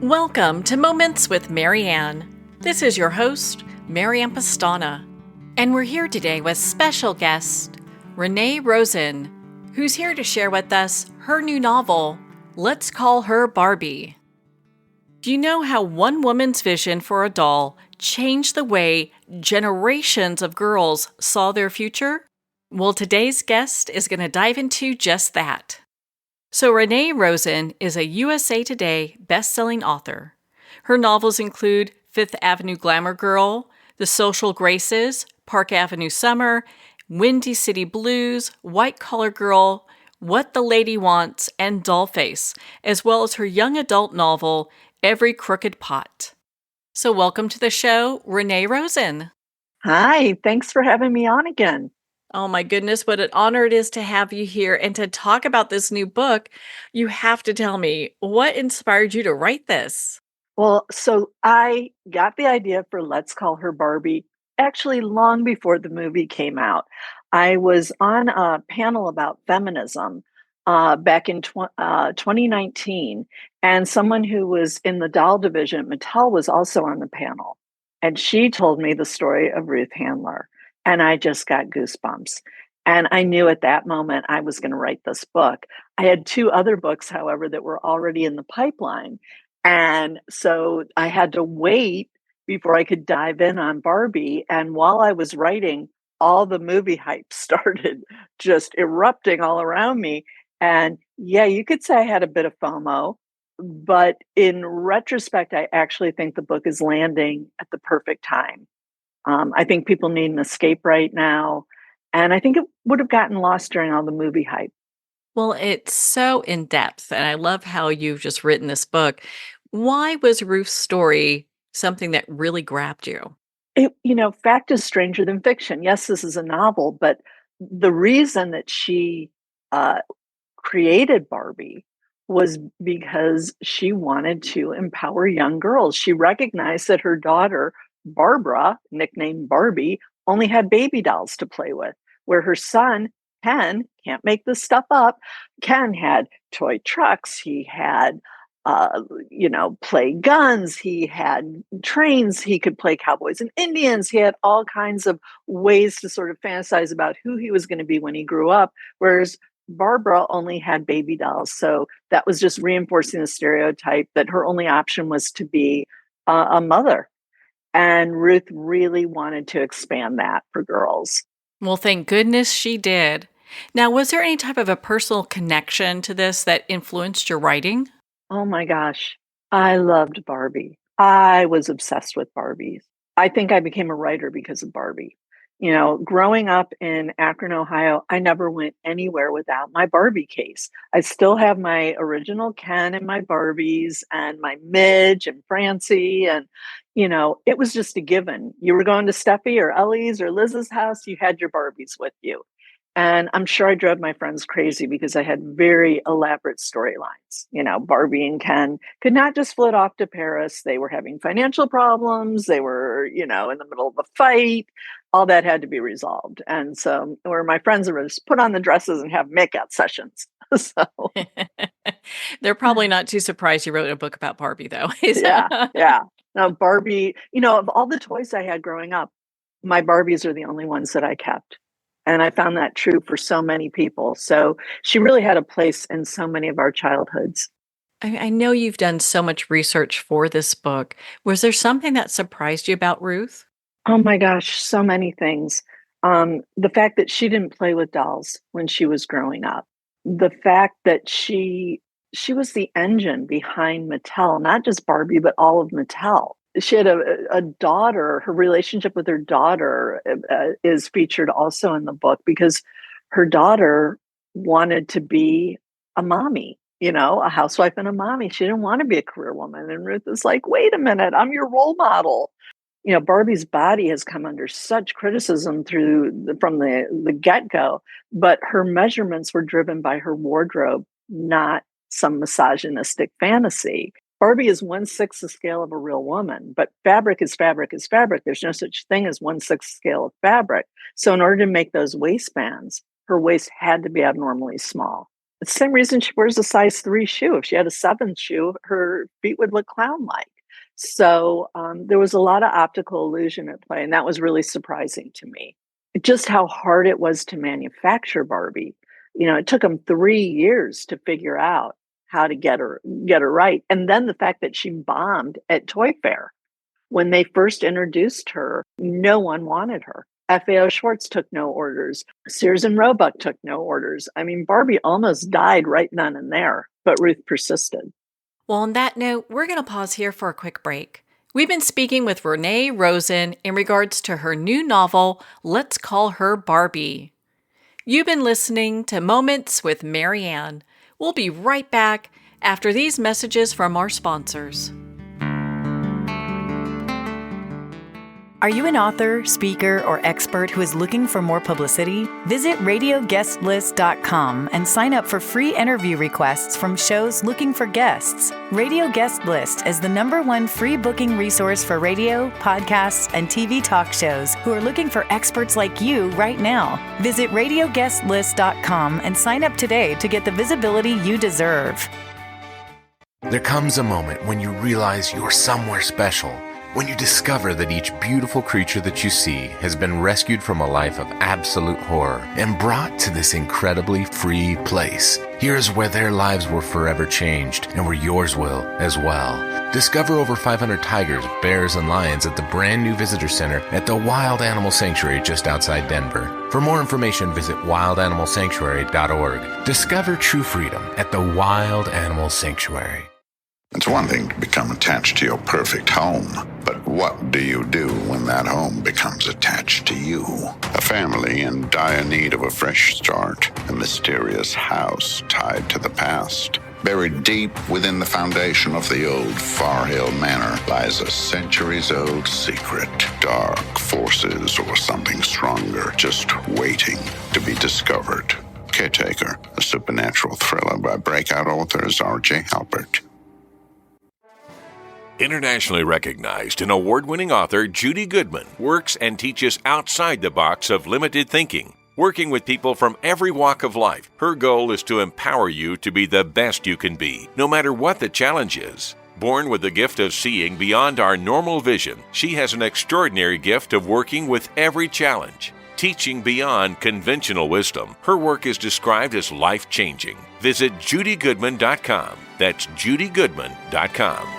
Welcome to Moments with Marianne. This is your host, Marianne Pastana, and we're here today with special guest, Renee Rosen, who's here to share with us her new novel, Let's Call Her Barbie. Do you know how one woman's vision for a doll changed the way generations of girls saw their future? Well, today's guest is going to dive into just that. So Renee Rosen is a USA Today best-selling author. Her novels include Fifth Avenue Glamour Girl, The Social Graces, Park Avenue Summer, Windy City Blues, White Collar Girl, What the Lady Wants, and Dollface, as well as her young adult novel, Every Crooked Pot. So welcome to the show, Renee Rosen. Hi, thanks for having me on again. Oh my goodness, what an honor it is to have you here and to talk about this new book. You have to tell me, what inspired you to write this? Well, so I got the idea for Let's Call Her Barbie actually long before the movie came out. I was on a panel about feminism back in 2019, and someone who was in the doll division at Mattel was also on the panel. And she told me the story of Ruth Handler, and I just got goosebumps. And I knew at that moment I was going to write this book. I had two other books, however, that were already in the pipeline. And so I had to wait before I could dive in on Barbie. And while I was writing, all the movie hype started just erupting all around me. And yeah, you could say I had a bit of FOMO, but in retrospect, I actually think the book is landing at the perfect time. I think people need an escape right now. And I think it would have gotten lost during all the movie hype. Well, it's so in depth, and I love how you've just written this book. Why was Ruth's story something that really grabbed you? Fact is stranger than fiction. Yes, this is a novel, but the reason that she uh, created Barbie was because she wanted to empower young girls. She recognized that her daughter, Barbara, nicknamed Barbie, only had baby dolls to play with, where her son, Ken, can't make this stuff up. Ken had toy trucks, he had play guns. He had trains. He could play cowboys and Indians. He had all kinds of ways to sort of fantasize about who he was going to be when he grew up. Whereas Barbara only had baby dolls. So that was just reinforcing the stereotype that her only option was to be a mother. And Ruth really wanted to expand that for girls. Well, thank goodness she did. Now, was there any type of a personal connection to this that influenced your writing? Oh my gosh. I loved Barbie. I was obsessed with Barbies. I think I became a writer because of Barbie. Growing up in Akron, Ohio, I never went anywhere without my Barbie case. I still have my original Ken and my Barbies and my Midge and Francie. And, it was just a given. You were going to Steffi or Ellie's or Liz's house, you had your Barbies with you. And I'm sure I drove my friends crazy because I had very elaborate storylines. Barbie and Ken could not just flit off to Paris. They were having financial problems. They were, in the middle of a fight. All that had to be resolved. And so, where my friends would just put on the dresses and have makeout sessions. So, They're probably not too surprised you wrote a book about Barbie, though. yeah, yeah. Now, Barbie, of all the toys I had growing up, my Barbies are the only ones that I kept. And I found that true for so many people. So she really had a place in so many of our childhoods. I know you've done so much research for this book. Was there something that surprised you about Ruth? Oh my gosh, so many things. The fact that she didn't play with dolls when she was growing up. The fact that she was the engine behind Mattel, not just Barbie, but all of Mattel. She had a daughter. Her relationship with her daughter is featured also in the book because her daughter wanted to be a mommy, a housewife and a mommy. She didn't want to be a career woman. And Ruth is like, wait a minute, I'm your role model. Barbie's body has come under such criticism from the get-go, but her measurements were driven by her wardrobe, not some misogynistic fantasy. Barbie is 1/6 the scale of a real woman, but fabric is fabric is fabric. There's no such thing as 1/6 scale of fabric. So in order to make those waistbands, her waist had to be abnormally small. The same reason she wears a size 3 shoe. If she had a 7 shoe, her feet would look clown-like. So, there was a lot of optical illusion at play, and that was really surprising to me. Just how hard it was to manufacture Barbie. It took them 3 years to figure out how to get her right, and then the fact that she bombed at Toy Fair. When they first introduced her, no one wanted her. FAO Schwarz took no orders. Sears and Roebuck took no orders. I mean, Barbie almost died right then and there, but Ruth persisted. Well, on that note, we're going to pause here for a quick break. We've been speaking with Renee Rosen in regards to her new novel, Let's Call Her Barbie. You've been listening to Moments with Marianne. We'll be right back after these messages from our sponsors. Are you an author, speaker, or expert who is looking for more publicity? Visit radioguestlist.com and sign up for free interview requests from shows looking for guests. Radio Guest List is the #1 free booking resource for radio, podcasts, and TV talk shows who are looking for experts like you right now. Visit radioguestlist.com and sign up today to get the visibility you deserve. There comes a moment when you realize you're somewhere special. When you discover that each beautiful creature that you see has been rescued from a life of absolute horror and brought to this incredibly free place. Here's where their lives were forever changed and where yours will as well. Discover over 500 tigers, bears, and lions at the brand new visitor center at the Wild Animal Sanctuary just outside Denver. For more information, visit wildanimalsanctuary.org. Discover true freedom at the Wild Animal Sanctuary. It's one thing to become attached to your perfect home, but what do you do when that home becomes attached to you? A family in dire need of a fresh start, a mysterious house tied to the past. Buried deep within the foundation of the old Far Hill Manor lies a centuries-old secret. Dark forces or something stronger just waiting to be discovered. Caretaker, a supernatural thriller by breakout authors R.J. Halpert. Internationally recognized and award-winning author Judy Goodman works and teaches outside the box of limited thinking. Working with people from every walk of life, her goal is to empower you to be the best you can be, no matter what the challenge is. Born with the gift of seeing beyond our normal vision, she has an extraordinary gift of working with every challenge. Teaching beyond conventional wisdom, her work is described as life-changing. Visit judygoodman.com. That's judygoodman.com.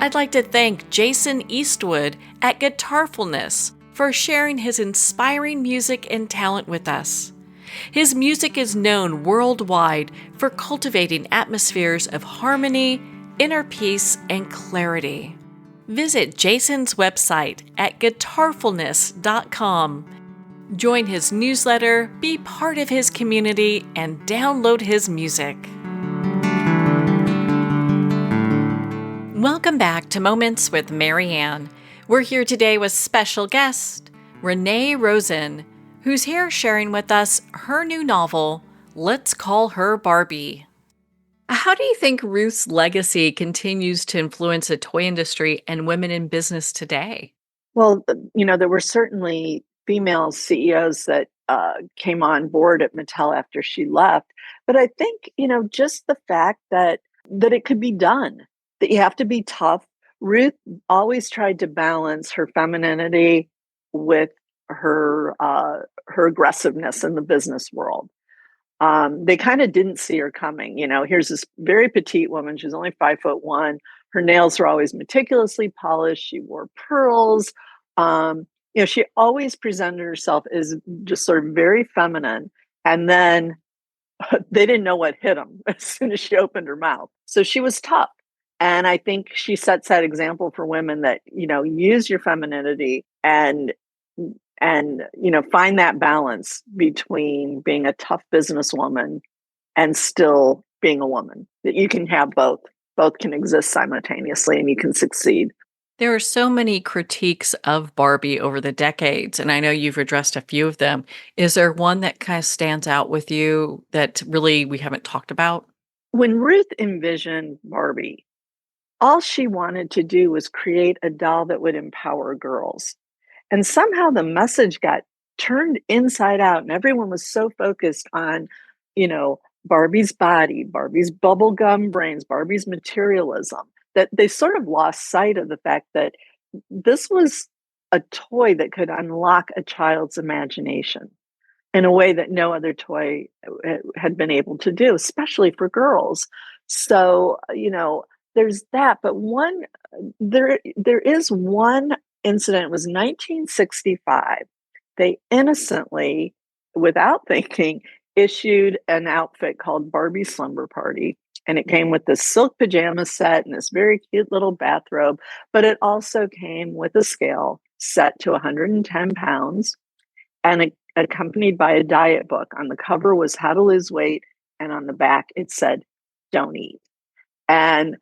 I'd like to thank Jason Eastwood at Guitarfulness for sharing his inspiring music and talent with us. His music is known worldwide for cultivating atmospheres of harmony, inner peace, and clarity. Visit Jason's website at guitarfulness.com. Join his newsletter, be part of his community, and download his music. Welcome back to Moments with Marianne. We're here today with special guest, Renee Rosen, who's here sharing with us her new novel, Let's Call Her Barbie. How do you think Ruth's legacy continues to influence the toy industry and women in business today? Well, there were certainly female CEOs that came on board at Mattel after she left. But I think, just the fact that it could be done, that you have to be tough. Ruth always tried to balance her femininity with her aggressiveness in the business world. They kind of didn't see her coming. Here's this very petite woman. She's only 5'1". Her nails were always meticulously polished. She wore pearls. She always presented herself as just sort of very feminine. And then they didn't know what hit them as soon as she opened her mouth. So she was tough. And I think she sets that example for women that, use your femininity and find that balance between being a tough businesswoman and still being a woman. That you can have both. Both can exist simultaneously and you can succeed. There are so many critiques of Barbie over the decades, and I know you've addressed a few of them. Is there one that kind of stands out with you that really we haven't talked about? When Ruth envisioned Barbie, all she wanted to do was create a doll that would empower girls. And somehow the message got turned inside out, and everyone was so focused on, Barbie's body, Barbie's bubblegum brains, Barbie's materialism, that they sort of lost sight of the fact that this was a toy that could unlock a child's imagination in a way that no other toy had been able to do, especially for girls. So, there's that. But there is one incident. It was 1965. They innocently, without thinking, issued an outfit called Barbie Slumber Party. And it came with this silk pajama set and this very cute little bathrobe, but it also came with a scale set to 110 pounds and accompanied by a diet book. On the cover was How to Lose Weight, and on the back it said, Don't eat. And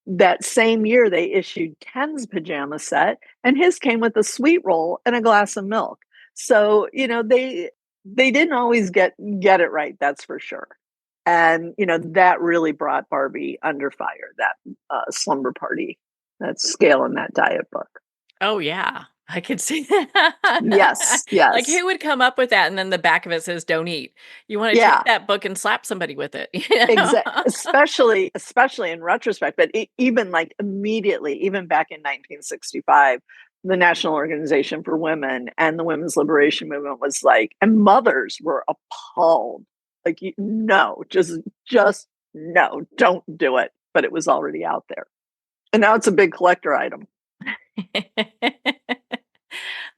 that same year, they issued Ken's pajama set, and his came with a sweet roll and a glass of milk. So, they didn't always get it right, that's for sure. And, that really brought Barbie under fire, that slumber party, that scale in that diet book. Oh, yeah. I could see that. Yes, Like, yes. who would come up with that? And then the back of it says, "Don't eat." You want to Yeah, take that book and slap somebody with it. especially in retrospect, but even like immediately, even back in 1965, the National Organization for Women and the Women's Liberation Movement was like, and mothers were appalled. Like, no, just no, don't do it. But it was already out there. And now it's a big collector item.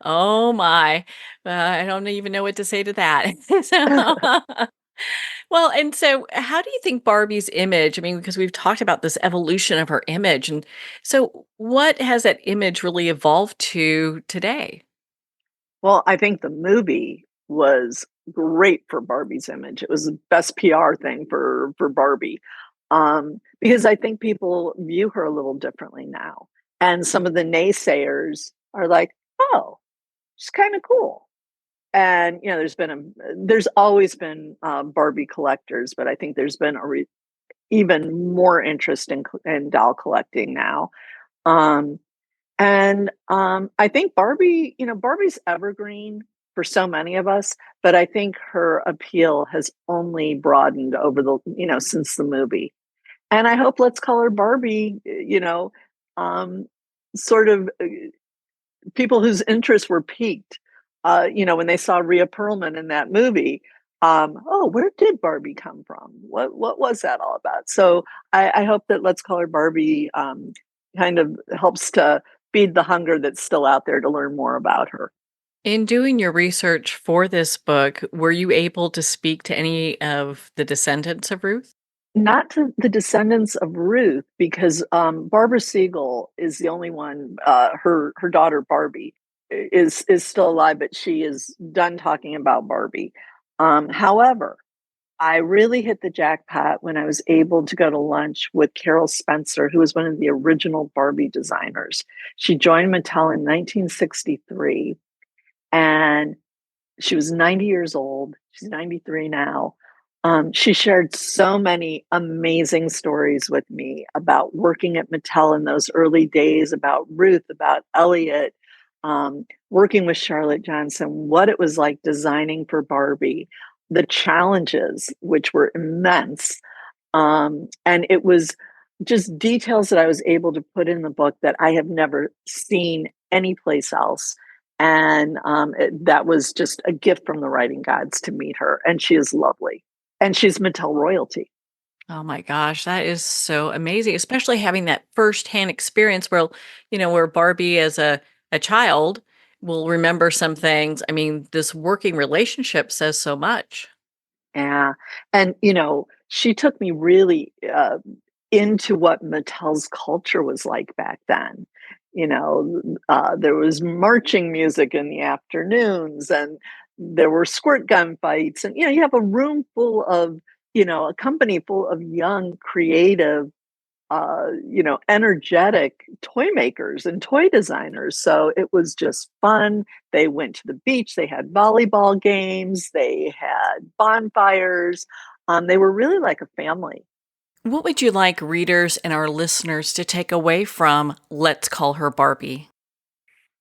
Oh my. I don't even know what to say to that. So well, and so how do you think Barbie's image, I mean, because we've talked about this evolution of her image, and so what has that image really evolved to today? Well, I think the movie was great for Barbie's image. It was the best PR thing for Barbie, because I think people view her a little differently now, and some of the naysayers are like, "Oh, she's kinda cool." And, there's always been, Barbie collectors, but I think there's been even more interest in doll collecting now. Um, I think Barbie's evergreen for so many of us, but I think her appeal has only broadened over since the movie. And I hope Let's Call Her Barbie, um, sort of people whose interests were piqued, when they saw Rhea Perlman in that movie. Oh, where did Barbie come from? What was that all about? So I hope that Let's Call Her Barbie kind of helps to feed the hunger that's still out there to learn more about her. In doing your research for this book, were you able to speak to any of the descendants of Ruth? Not to the descendants of Ruth, because Barbara Siegel is the only one. Her daughter Barbie is still alive, but she is done talking about Barbie. However, I really hit the jackpot when I was able to go to lunch with Carol Spencer, who was one of the original Barbie designers. She joined Mattel in 1963, and she was 90 years old. She's 93 now. She shared so many amazing stories with me about working at Mattel in those early days, about Ruth, about Elliot, working with Charlotte Johnson, what it was like designing for Barbie, the challenges, which were immense. And it was just details that I was able to put in the book that I have never seen anyplace else. And that was just a gift from the writing gods to meet her. And she is lovely. And she's Mattel royalty. Oh my gosh, that is so amazing, especially having that firsthand experience where, where Barbie as a child will remember some things. I mean, this working relationship says so much. Yeah. And, she took me really into what Mattel's culture was like back then. There was marching music in the afternoons, and there were squirt gun fights. And, you have a room full of, a company full of young, creative, energetic toy makers and toy designers. So it was just fun. They went to the beach, they had volleyball games, they had bonfires. They were really like a family. What would you like readers and our listeners to take away from Let's Call Her Barbie?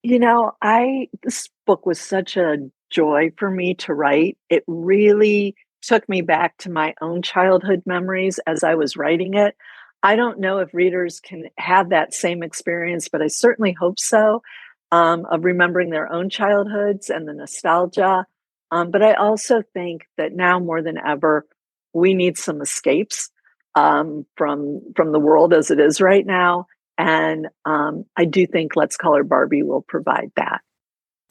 This book was such a joy for me to write. It really took me back to my own childhood memories as I was writing it. I don't know if readers can have that same experience, but I certainly hope so, of remembering their own childhoods and the nostalgia. But I also think that now more than ever, we need some escapes from the world as it is right now. And I do think Let's Call Her Barbie will provide that.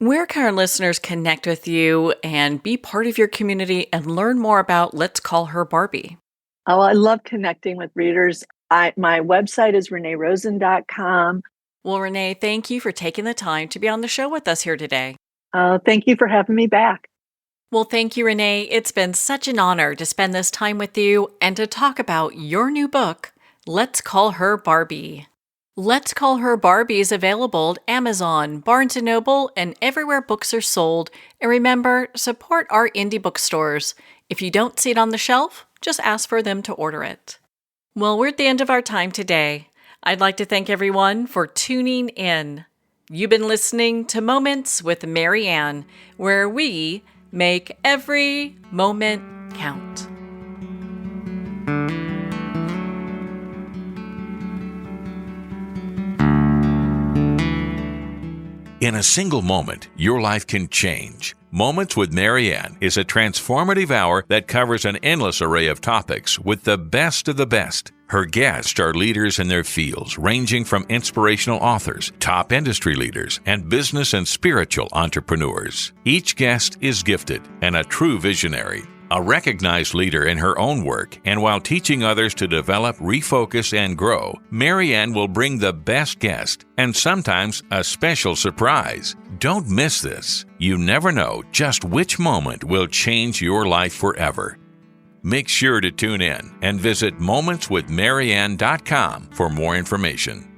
Where can our listeners connect with you and be part of your community and learn more about Let's Call Her Barbie? Oh, I love connecting with readers. My website is reneerosen.com. Well, Renee, thank you for taking the time to be on the show with us here today. Thank you for having me back. Well, thank you, Renee. It's been such an honor to spend this time with you and to talk about your new book, Let's Call Her Barbie. Let's Call Her Barbie is available at Amazon, Barnes & Noble, and everywhere books are sold. And remember, support our indie bookstores. If you don't see it on the shelf, just ask for them to order it. Well, we're at the end of our time today. I'd like to thank everyone for tuning in. You've been listening to Moments with Mary Ann, where we make every moment count. In a single moment, your life can change. Moments with Mary Ann is a transformative hour that covers an endless array of topics with the best of the best. Her guests are leaders in their fields, ranging from inspirational authors, top industry leaders, and business and spiritual entrepreneurs. Each guest is gifted and a true visionary, a recognized leader in her own work, and while teaching others to develop, refocus, and grow, Mary Ann will bring the best guest and sometimes a special surprise. Don't miss this. You never know just which moment will change your life forever. Make sure to tune in and visit momentswithmaryann.com for more information.